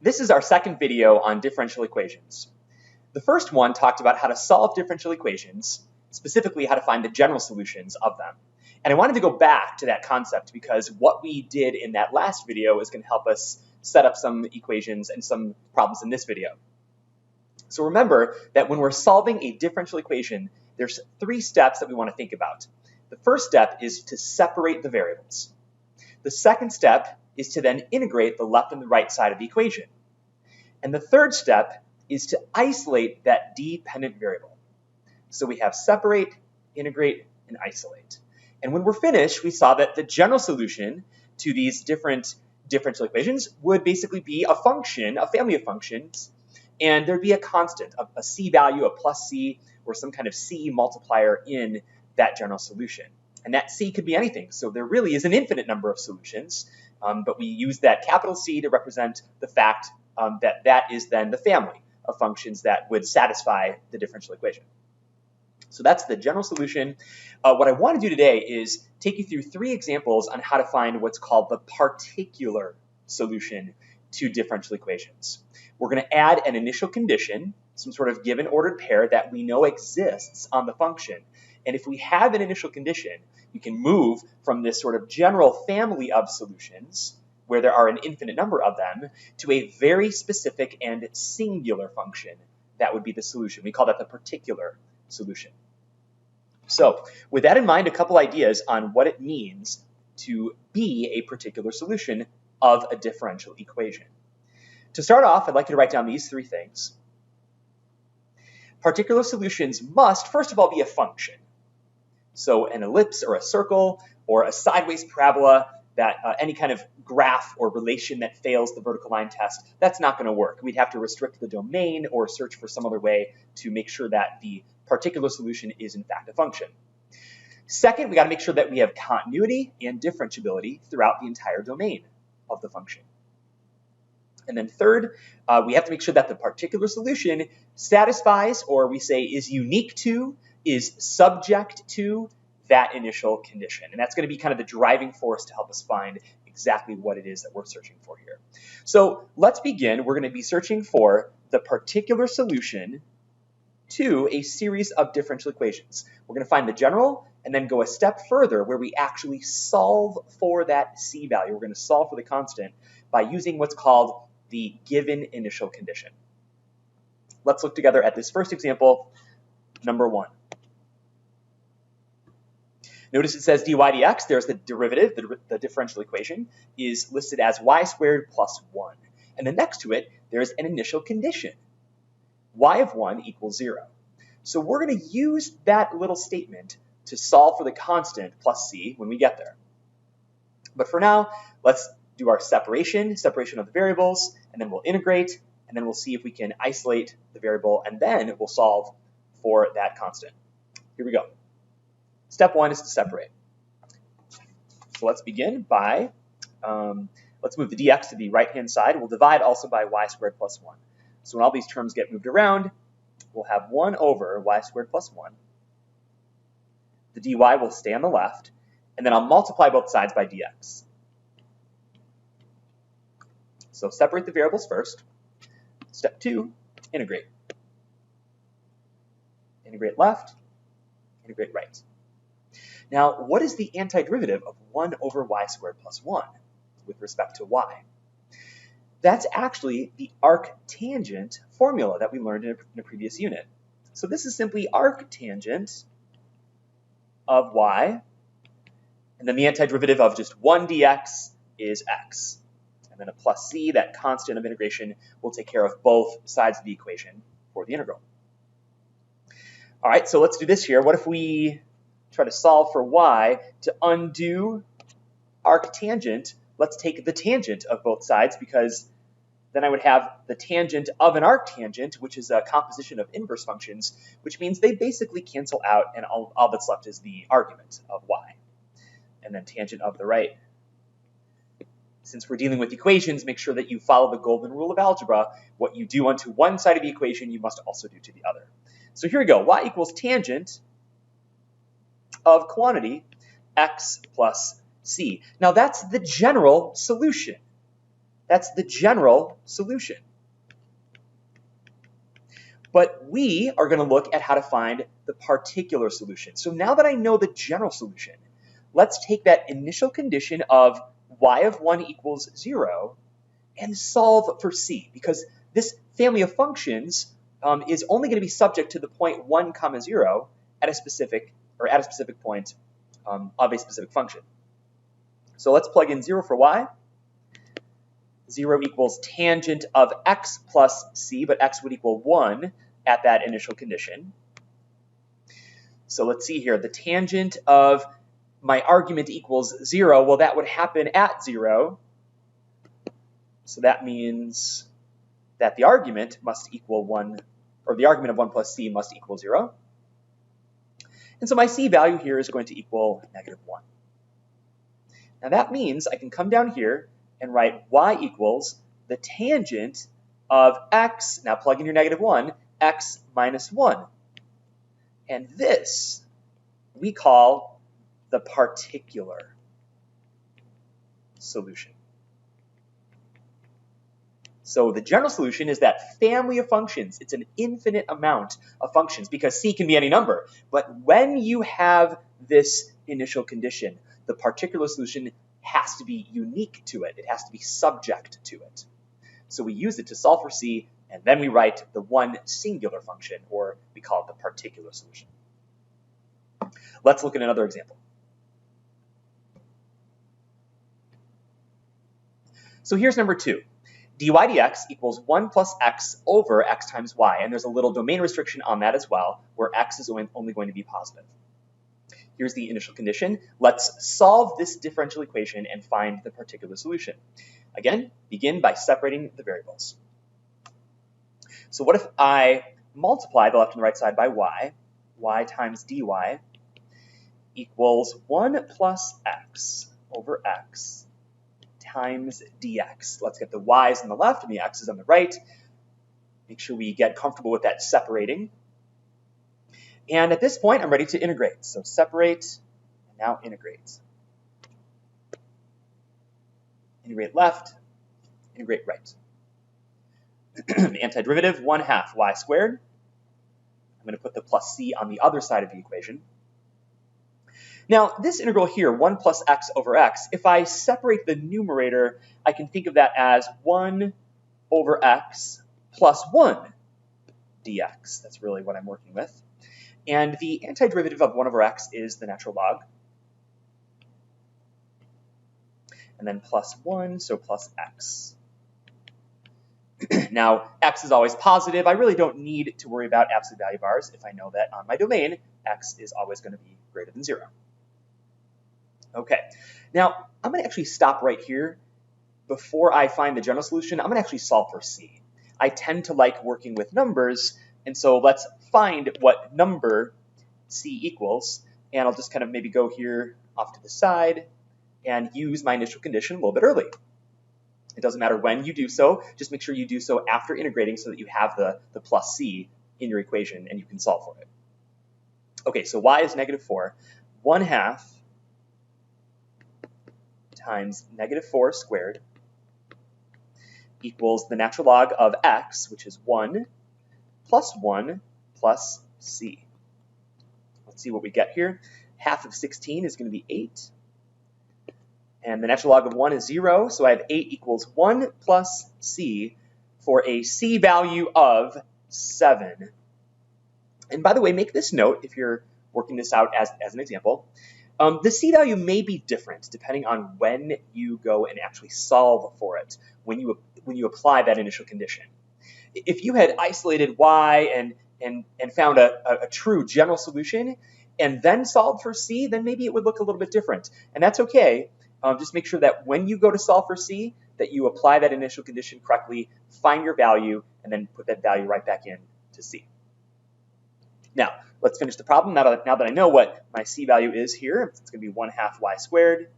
This is our second video on differential equations. The first one talked about how to solve differential equations, specifically how to find the general solutions of them. And I wanted to go back to that concept because what we did in that last video is going to help us set up some equations and some problems in this video. So remember that when we're solving a differential equation, there's three steps that we want to think about. The first step is to separate the variables. The second step is to then integrate the left and the right side of the equation. And the third step is to isolate that dependent variable. So we have separate, integrate, and isolate. And when we're finished, we saw that the general solution to these different differential equations would basically be a function, a family of functions, and there'd be a constant, a c value, a plus c, or some kind of c multiplier in that general solution. And that c could be anything. So there really is an infinite number of solutions, but we use that capital C to represent the fact that that is then the family of functions that would satisfy the differential equation. So that's the general solution. What I want to do today is take you through three examples on how to find what's called the particular solution to differential equations. We're going to add an initial condition, some sort of given ordered pair that we know exists on the function. And if we have an initial condition, you can move from this sort of general family of solutions, where there are an infinite number of them, to a very specific and singular function that would be the solution. We call that the particular solution. So with that in mind, a couple ideas on what it means to be a particular solution of a differential equation. To start off, I'd like you to write down these three things. Particular solutions must, first of all, be a function. So an ellipse or a circle or a sideways parabola, that any kind of graph or relation that fails the vertical line test, that's not going to work. We'd have to restrict the domain or search for some other way to make sure that the particular solution is in fact a function. Second, we got to make sure that we have continuity and differentiability throughout the entire domain of the function. And then third, we have to make sure that the particular solution satisfies, or we say is unique to, is subject to that initial condition. And that's going to be kind of the driving force to help us find exactly what it is that we're searching for here. So let's begin. We're going to be searching for the particular solution to a series of differential equations. We're going to find the general and then go a step further where we actually solve for that c value. We're going to solve for the constant by using what's called the given initial condition. Let's look together at this first example, number 1. Notice it says dy dx. There's the derivative, the differential equation, is listed as y squared plus 1. And then next to it, there's an initial condition. Y of 1 equals 0. So we're going to use that little statement to solve for the constant plus c when we get there. But for now, let's do our separation of the variables, and then we'll integrate, and then we'll see if we can isolate the variable, and then we'll solve for that constant. Here we go. Step 1 is to separate. So let's begin by, let's move the dx to the right-hand side. We'll divide also by y squared plus 1. So when all these terms get moved around, we'll have 1 over y squared plus 1. The dy will stay on the left, and then I'll multiply both sides by dx. So separate the variables first. Step 2, integrate. Integrate left, integrate right. Now, what is the antiderivative of 1 over y squared plus 1 with respect to y? That's actually the arctangent formula that we learned in a previous unit. So this is simply arctangent of y, and then the antiderivative of just 1 dx is x. And then a plus c, that constant of integration, will take care of both sides of the equation for the integral. All right, so let's do this here. What if we try to solve for y? To undo arctangent, let's take the tangent of both sides, because then I would have the tangent of an arctangent, which is a composition of inverse functions, which means they basically cancel out, and all that's left is the argument of y. And then tangent of the right. Since we're dealing with equations, make sure that you follow the golden rule of algebra. What you do onto one side of the equation, you must also do to the other. So here we go. Y equals tangent of quantity x plus c. Now that's the general solution. That's the general solution. But we are going to look at how to find the particular solution. So now that I know the general solution, let's take that initial condition of y of 1 equals 0 and solve for c, because this family of functions is only going to be subject to the point 1 comma 0 at a specific point of a specific function. So let's plug in 0 for y. 0 equals tangent of x plus c, but x would equal 1 at that initial condition. So let's see here. The tangent of my argument equals 0. Well, that would happen at 0. So that means that the argument must equal 1, or the argument of 1 plus c must equal 0. And so my c value here is going to equal -1. Now that means I can come down here and write y equals the tangent of x, now plug in your -1, x minus 1. And this we call the particular solution. So the general solution is that family of functions. It's an infinite amount of functions because c can be any number. But when you have this initial condition, the particular solution has to be unique to it. It has to be subject to it. So we use it to solve for c, and then we write the one singular function, or we call it the particular solution. Let's look at another example. So here's number 2. dy dx equals 1 plus x over x times y, and there's a little domain restriction on that as well, where x is only going to be positive. Here's the initial condition. Let's solve this differential equation and find the particular solution. Again, begin by separating the variables. So what if I multiply the left and right side by y times dy equals 1 plus x over x times dx. Let's get the y's on the left and the x's on the right. Make sure we get comfortable with that separating. And at this point, I'm ready to integrate. So separate, and now integrate. Integrate left, integrate right. Antiderivative, 1/2 y squared. I'm going to put the plus c on the other side of the equation. Now, this integral here, 1 plus x over x, if I separate the numerator, I can think of that as 1 over x plus 1 dx. That's really what I'm working with. And the antiderivative of 1 over x is the natural log. And then plus 1, so plus x. Now, x is always positive. I really don't need to worry about absolute value bars if I know that on my domain, x is always going to be greater than 0. Okay, now I'm going to actually stop right here. Before I find the general solution, I'm going to actually solve for c. I tend to like working with numbers, and so let's find what number c equals, and I'll just kind of maybe go here off to the side and use my initial condition a little bit early. It doesn't matter when you do so, just make sure you do so after integrating so that you have the plus c in your equation and you can solve for it. Okay, so y is -4. 1/2 times -4 squared equals the natural log of x, which is 1 plus 1 plus c. Let's see what we get here. 1/2 of 16 is going to be 8. And the natural log of 1 is 0, so I have 8 equals 1 plus c for a c value of 7. And by the way, make this note if you're working this out as an example. The c value may be different depending on when you go and actually solve for it, when you apply that initial condition. If you had isolated y and found a true general solution and then solved for c, then maybe it would look a little bit different. And that's okay. Just make sure that when you go to solve for c, that you apply that initial condition correctly, find your value, and then put that value right back in to c. Now, let's finish the problem. Now that I know what my c value is here, it's going to be 1/2 y squared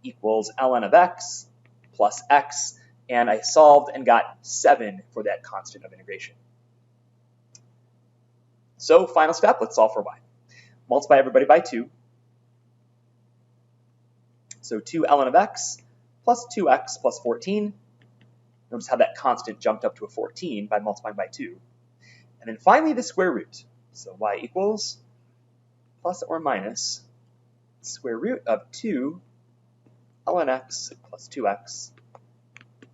equals ln of x plus x, and I solved and got 7 for that constant of integration. So final step, let's solve for y. Multiply everybody by 2. So 2 ln of x plus 2x plus 14. Notice how that constant jumped up to a 14 by multiplying by 2. And then finally the square root. So y equals plus or minus square root of 2 ln x plus 2x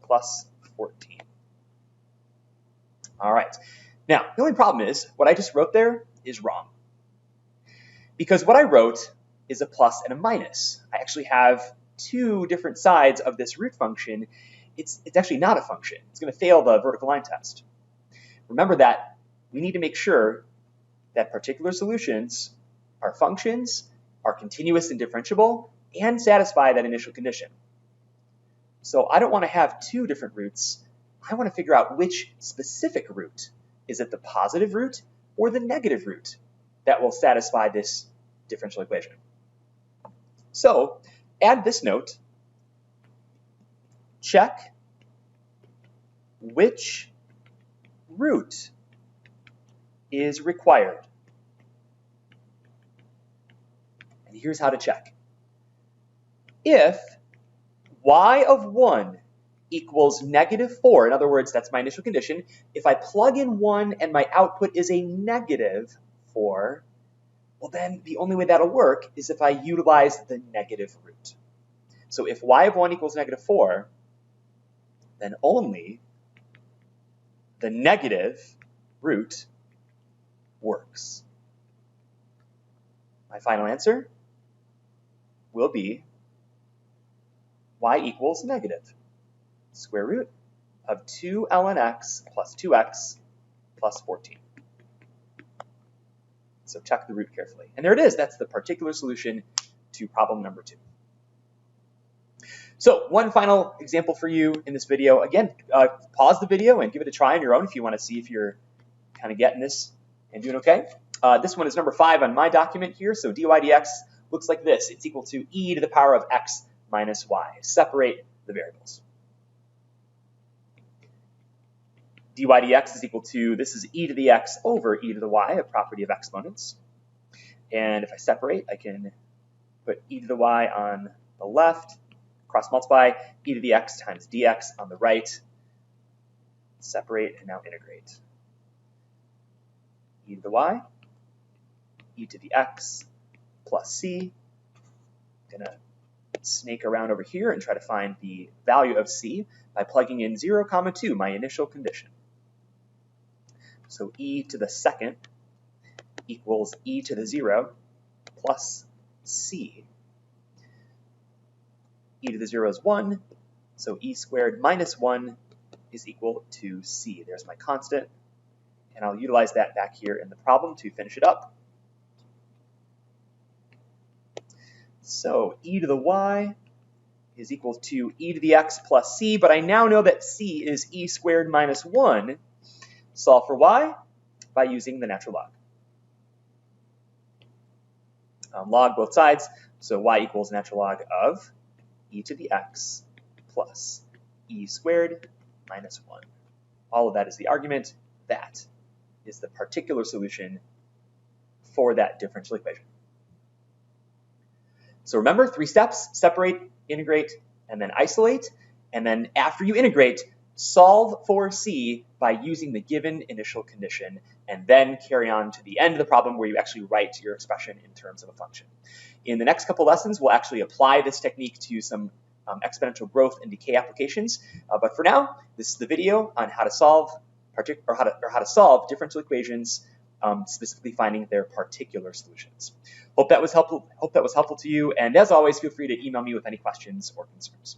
plus 14. All right. Now, the only problem is what I just wrote there is wrong. Because what I wrote is a plus and a minus. I actually have two different sides of this root function. It's actually not a function. It's going to fail the vertical line test. Remember that we need to make sure that particular solutions are functions, are continuous and differentiable, and satisfy that initial condition. So I don't want to have two different roots. I want to figure out which specific root. Is it the positive root or the negative root that will satisfy this differential equation? So add this note, check which root is required. And here's how to check. If y of 1 equals -4, in other words, that's my initial condition, if I plug in 1 and my output is a -4, well then the only way that'll work is if I utilize the negative root. So if y of 1 equals -4, then only the negative root works. My final answer will be y equals negative square root of 2 ln x plus 2x plus 14. So check the root carefully. And there it is. That's the particular solution to problem number 2. So one final example for you in this video. Again, pause the video and give it a try on your own if you want to see if you're kind of getting this and doing okay. This one is number 5 on my document here. So dy dx looks like this. It's equal to e to the power of x minus y. Separate the variables. dy dx is equal to, this is e to the x over e to the y, a property of exponents. And if I separate, I can put e to the y on the left, cross multiply, e to the x times dx on the right, separate, and now integrate. E to the y, e to the x plus c. I'm going to snake around over here and try to find the value of c by plugging in 0, 2, my initial condition. So e to the second equals e to the 0 plus c. E to the 0 is 1, so e squared minus 1 is equal to c. There's my constant, and I'll utilize that back here in the problem to finish it up. So e to the y is equal to e to the x plus c, but I now know that c is e squared minus 1. Solve for y by using the natural log. Log both sides, so y equals natural log of e to the x plus e squared minus 1. All of that is the argument. That is the particular solution for that differential equation. So remember, 3 steps: separate, integrate, and then isolate. And then after you integrate, solve for c by using the given initial condition, and then carry on to the end of the problem where you actually write your expression in terms of a function. In the next couple lessons, we'll actually apply this technique to some exponential growth and decay applications. But for now, this is the video on how to solve how to solve differential equations, specifically finding their particular solutions. Hope that was helpful to you. And as always, feel free to email me with any questions or concerns.